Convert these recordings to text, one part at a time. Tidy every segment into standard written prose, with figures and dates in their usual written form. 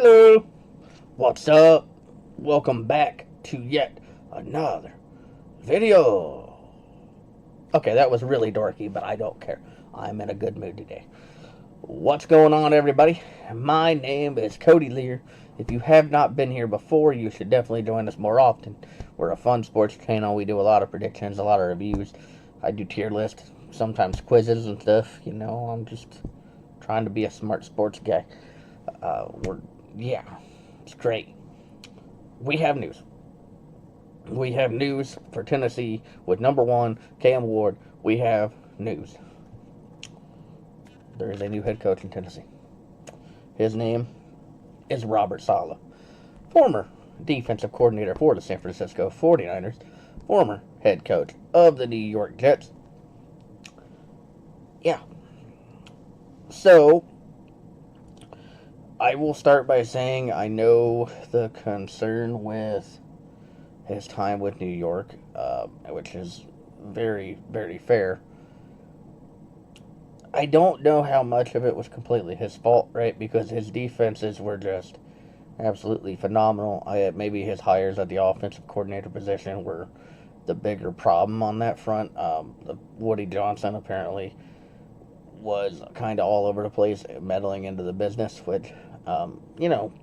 Hello, what's up? Welcome back to yet another video. Okay, that was really dorky, but I don't care. I'm in a good mood today. What's going on, everybody? My name is Cody Lear. If you have not been here before, you should definitely join us more often. We're a fun sports channel. We do a lot of predictions, a lot of reviews. I do tier lists, sometimes quizzes and stuff. I'm just trying to be a smart sports guy. Yeah, it's great. We have news. We have news for Tennessee with number one, Cam Ward. We have news. There is a new head coach in Tennessee. His name is Robert Saleh, former defensive coordinator for the San Francisco 49ers, former head coach of the New York Jets. Yeah. So, I will start by saying I know the concern with his time with New York, which is very, very fair. I don't know how much of it was completely his fault, right? Because his defenses were just absolutely phenomenal. Maybe his hires at the offensive coordinator position were the bigger problem on that front. Woody Johnson apparently was kind of all over the place, meddling into the business, which,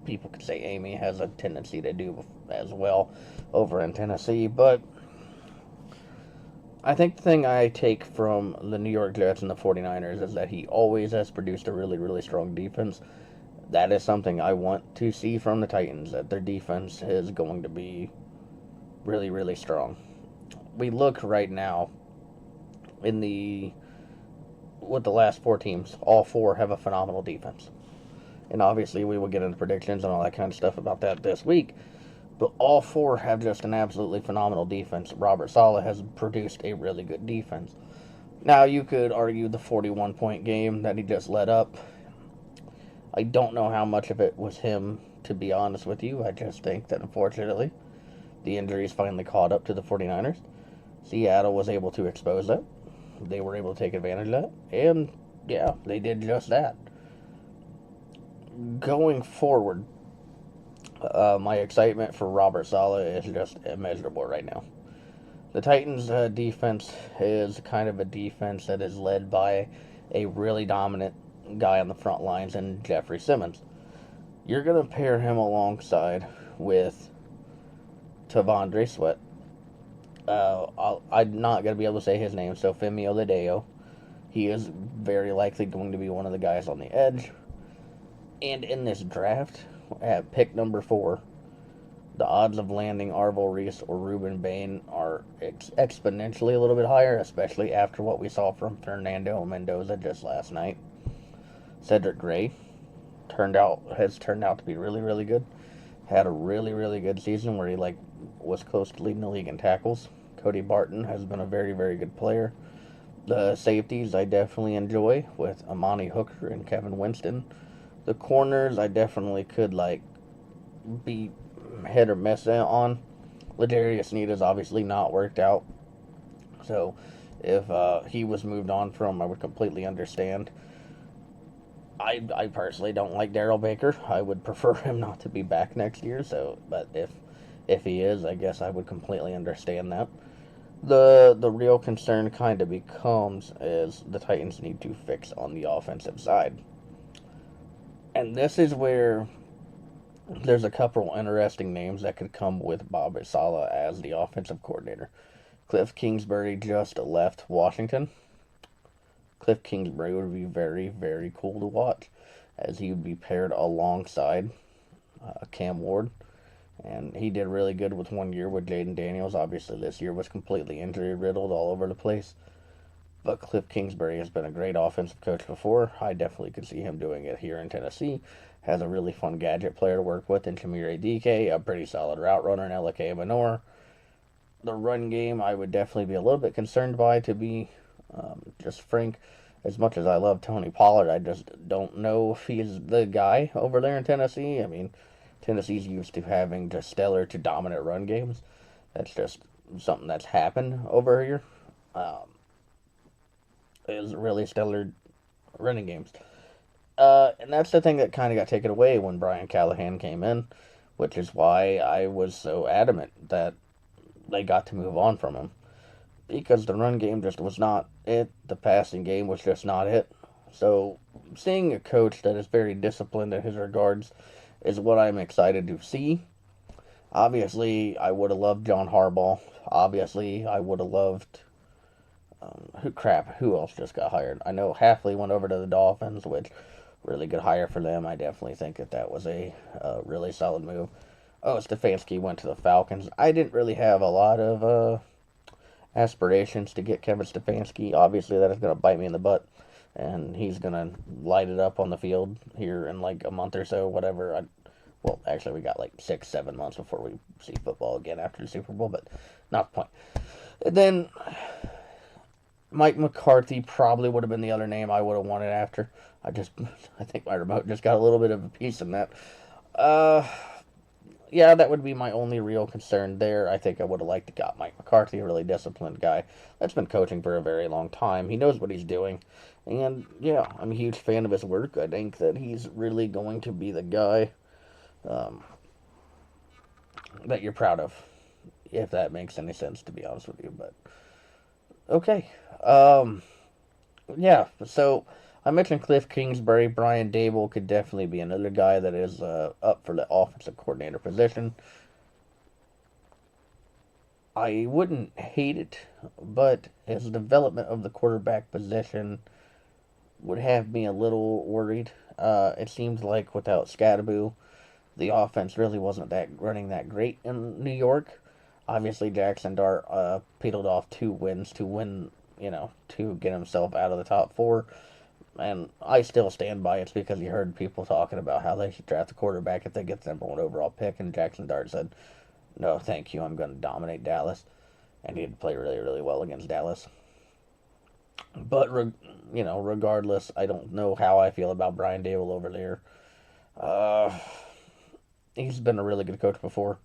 people could say Amy has a tendency to do as well over in Tennessee. But I think the thing I take from the New York Jets and the 49ers is that he always has produced a really, really strong defense. That is something I want to see from the Titans, that their defense is going to be really, really strong. We look right now with the last four teams, all four have a phenomenal defense. And obviously, we will get into predictions and all that kind of stuff about that this week. But all four have just an absolutely phenomenal defense. Robert Saleh has produced a really good defense. Now, you could argue the 41-point game that he just let up. I don't know how much of it was him, to be honest with you. I just think that, unfortunately, the injuries finally caught up to the 49ers. Seattle was able to expose that. They were able to take advantage of that. And, yeah, they did just that. Going forward, my excitement for Robert Saleh is just immeasurable right now. The Titans' defense is kind of a defense that is led by a really dominant guy on the front lines in Jeffrey Simmons. You're going to pair him alongside with Tavondre Sweat. I'm not going to be able to say his name, so Femi Oladeo. He is very likely going to be one of the guys on the edge. And in this draft, at pick number 4, the odds of landing Arvil Reese or Ruben Bain are exponentially a little bit higher, especially after what we saw from Fernando Mendoza just last night. Cedric Gray has turned out to be really, really good. Had a really, really good season where he was close to leading the league in tackles. Cody Barton has been a very, very good player. The safeties I definitely enjoy with Amani Hooker and Kevin Winston. The corners I definitely could be hit or miss on. Ladarius Sneed has obviously not worked out. So if he was moved on from, I would completely understand. I personally don't like Daryl Baker. I would prefer him not to be back next year. But if he is, I guess I would completely understand that. The real concern kind of becomes is the Titans need to fix on the offensive side. And this is where there's a couple interesting names that could come with Bob Saleh as the offensive coordinator. Cliff Kingsbury just left Washington. Cliff Kingsbury would be very, very cool to watch, as he would be paired alongside Cam Ward. And he did really good with 1 year with Jaden Daniels. Obviously, this year was completely injury riddled all over the place. But Cliff Kingsbury has been a great offensive coach before. I definitely could see him doing it here in Tennessee. Has a really fun gadget player to work with in Shamir DK, a pretty solid route runner in Elake Manor. The run game I would definitely be a little bit concerned by, to be just frank. As much as I love Tony Pollard, I just don't know if he's the guy over there in Tennessee. I mean, Tennessee's used to having just stellar to dominant run games. That's just something that's happened over here. Is really stellar running games. And that's the thing that kind of got taken away when Brian Callahan came in, which is why I was so adamant that they got to move on from him. Because the run game just was not it, the passing game was just not it. So, seeing a coach that is very disciplined in his regards is what I'm excited to see. Obviously, I would have loved John Harbaugh. Obviously, I would have loved. Who else just got hired? I know Halfley went over to the Dolphins, which really good hire for them. I definitely think that was a really solid move. Oh, Stefanski went to the Falcons. I didn't really have a lot of aspirations to get Kevin Stefanski. Obviously, that is going to bite me in the butt, and he's going to light it up on the field here in like a month or so, whatever. Well, actually, we got like 6, 7 months before we see football again after the Super Bowl, but not the point. And then Mike McCarthy probably would have been the other name I would have wanted after. I think my remote just got a little bit of a piece in that. Uh, yeah, that would be my only real concern there. I think I would have liked to got Mike McCarthy, a really disciplined guy that's been coaching for a very long time. He knows what he's doing, and yeah, I'm a huge fan of his work. I think that he's really going to be the guy um, that you're proud of, if that makes any sense, to be honest with you. But okay, um, yeah. So I mentioned Cliff Kingsbury. Brian Dable could definitely be another guy that is up for the offensive coordinator position. I wouldn't hate it, but his development of the quarterback position would have me a little worried. It seems like without Scadaboo, the offense really wasn't that running that great in New York. Obviously, Jackson Dart peeled off 2 wins to win, to get himself out of the top four. And I still stand by it's because you heard people talking about how they should draft a quarterback if they get the number 1 overall pick, and Jackson Dart said, "No, thank you. I'm going to dominate Dallas," and he did play really, really well against Dallas. But regardless, I don't know how I feel about Brian Dable over there. Uh, he's been a really good coach before.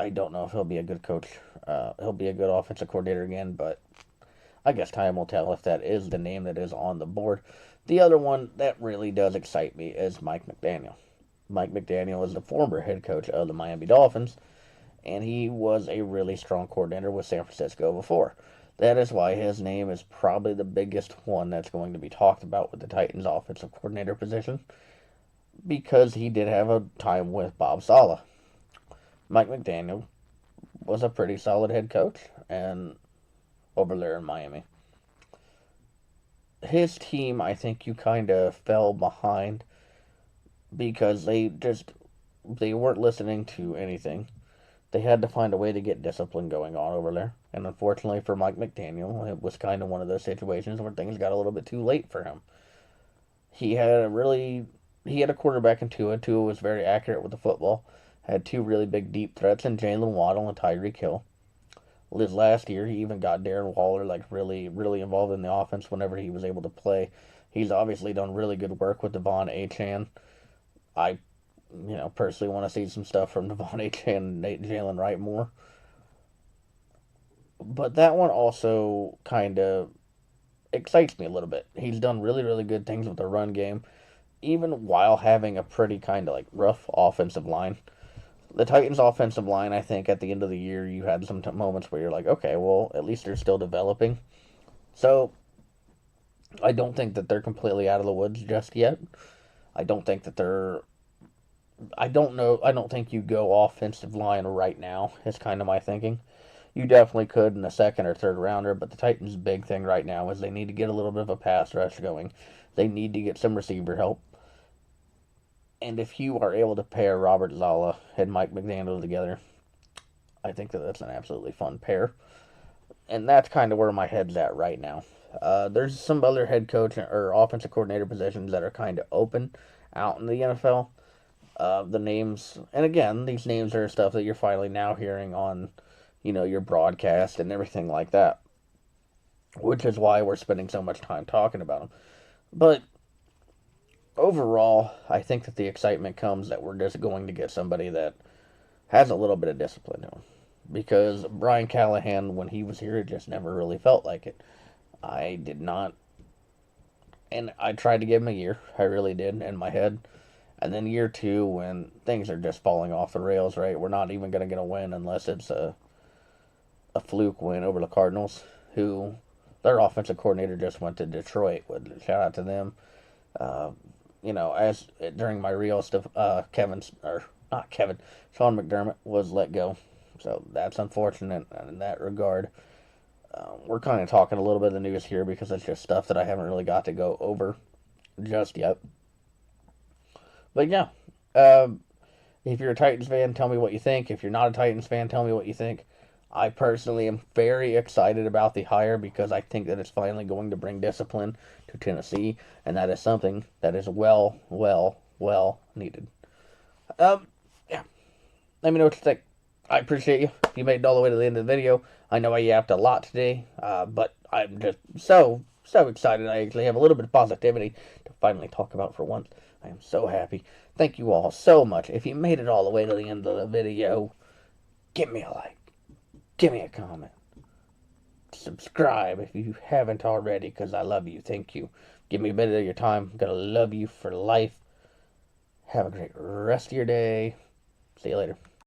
I don't know if he'll be a good coach. He'll be a good offensive coordinator again, but I guess time will tell if that is the name that is on the board. The other one that really does excite me is Mike McDaniel. Mike McDaniel is the former head coach of the Miami Dolphins, and he was a really strong coordinator with San Francisco before. That is why his name is probably the biggest one that's going to be talked about with the Titans offensive coordinator position, because he did have a time with Bob Saleh. Mike McDaniel was a pretty solid head coach and over there in Miami. His team, I think you kind of fell behind because they weren't listening to anything. They had to find a way to get discipline going on over there. And unfortunately for Mike McDaniel, it was kind of one of those situations where things got a little bit too late for him. He had a really he had a quarterback in Tua. Tua was very accurate with the football. Had 2 really big deep threats in Jalen Waddle and Tyreek Hill. His last year, he even got Darren Waller like really, really involved in the offense whenever he was able to play. He's obviously done really good work with Devon Achane. I, personally want to see some stuff from Devon Achane and Nate Jalen Wright more. But that one also kind of excites me a little bit. He's done really, really good things with the run game, even while having a pretty kind of like rough offensive line. The Titans' offensive line, I think, at the end of the year, you had some moments where you're like, okay, well, at least they're still developing. So, I don't think that they're completely out of the woods just yet. I don't think that they're. I don't know. I don't think you go offensive line right now, is kind of my thinking. You definitely could in a second or third rounder, but the Titans' big thing right now is they need to get a little bit of a pass rush going. They need to get some receiver help. And if you are able to pair Robert Zala and Mike McDaniel together, I think that that's an absolutely fun pair. And that's kind of where my head's at right now. There's some other head coach or offensive coordinator positions that are kind of open out in the NFL. The names, and again, these names are stuff that you're finally now hearing on, your broadcast and everything like that, which is why we're spending so much time talking about them. But overall, I think that the excitement comes that we're just going to get somebody that has a little bit of discipline to him. Because Brian Callahan, when he was here, it just never really felt like it. I did not And I tried to give him a year. I really did in my head. And then year two, when things are just falling off the rails, right? We're not even going to get a win unless it's a fluke win over the Cardinals, who their offensive coordinator just went to Detroit. Shout out to them. Uh, as during my real stuff, Sean McDermott was let go. So that's unfortunate in that regard. We're kind of talking a little bit of the news here because it's just stuff that I haven't really got to go over just yet. But yeah, if you're a Titans fan, tell me what you think. If you're not a Titans fan, tell me what you think. I personally am very excited about the hire because I think that it's finally going to bring discipline to Tennessee, and that is something that is well needed. Yeah. Let me know what you think. I appreciate you. If you made it all the way to the end of the video, I know I yapped a lot today, but I'm just so excited. I actually have a little bit of positivity to finally talk about for once. I am so happy. Thank you all so much. If you made it all the way to the end of the video, give me a like. Give me a comment. Subscribe if you haven't already, because I love you. Thank you. Give me a bit of your time. I'm going to love you for life. Have a great rest of your day. See you later.